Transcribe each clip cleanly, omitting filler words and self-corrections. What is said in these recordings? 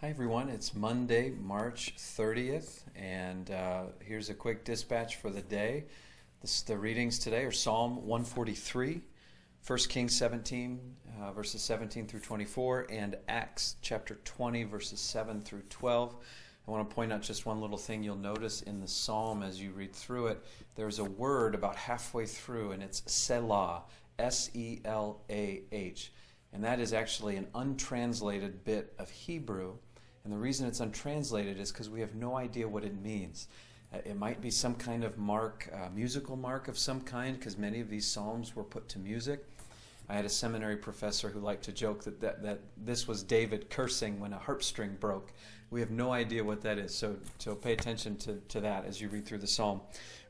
Hi everyone, it's Monday, March 30th, and here's a quick dispatch for the day. The readings today are Psalm 143, 1 Kings 17, verses 17 through 24, and Acts chapter 20, verses 7 through 12. I want to point out just one little thing you'll notice in the psalm as you read through it. There's a word about halfway through, and it's Selah, S-E-L-A-H. And that is actually an untranslated bit of Hebrew. And the reason it's untranslated is because we have no idea what it means. It might be some kind of mark, musical mark of some kind, because many of these psalms were put to music. I had a seminary professor who liked to joke that this was David cursing when a harp string broke. We have no idea what that is, so pay attention to that as you read through the psalm.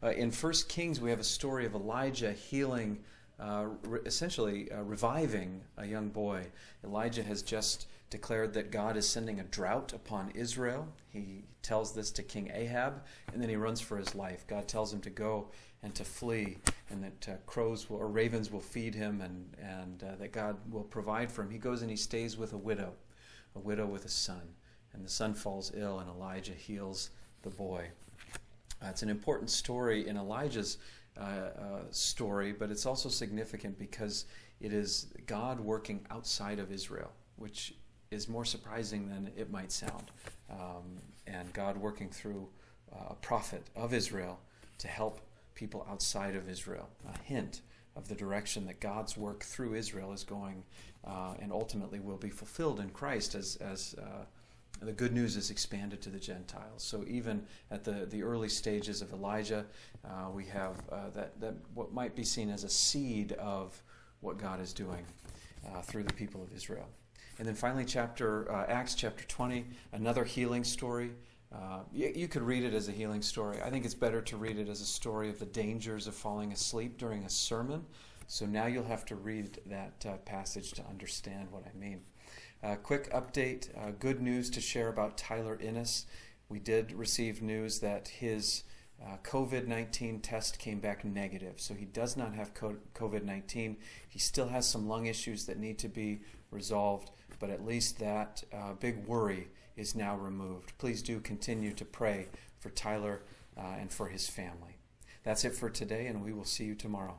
In 1 Kings, we have a story of Elijah healing, essentially reviving a young boy. Elijah has just declared that God is sending a drought upon Israel. He tells this to King Ahab, and then he runs for his life. God tells him to go and to flee, and that ravens will feed him, and that God will provide for him. He goes and he stays with a widow with a son, and the son falls ill, and Elijah heals the boy. It's an important story in Elijah's story, but it's also significant because it is God working outside of Israel, which is more surprising than it might sound. And God working through a prophet of Israel to help people outside of Israel. A hint of the direction that God's work through Israel is going and ultimately will be fulfilled in Christ as the good news is expanded to the Gentiles. So even at the early stages of Elijah, we have that what might be seen as a seed of what God is doing through the people of Israel. And then finally, Acts chapter 20, another healing story. You could read it as a healing story. I think it's better to read it as a story of the dangers of falling asleep during a sermon. So now you'll have to read that passage to understand what I mean. Quick update, good news to share about Tyler Innes. We did receive news that his COVID-19 test came back negative, so he does not have COVID-19. He still has some lung issues that need to be resolved, but at least that big worry is now removed. Please do continue to pray for Tyler and for his family. That's it for today, and we will see you tomorrow.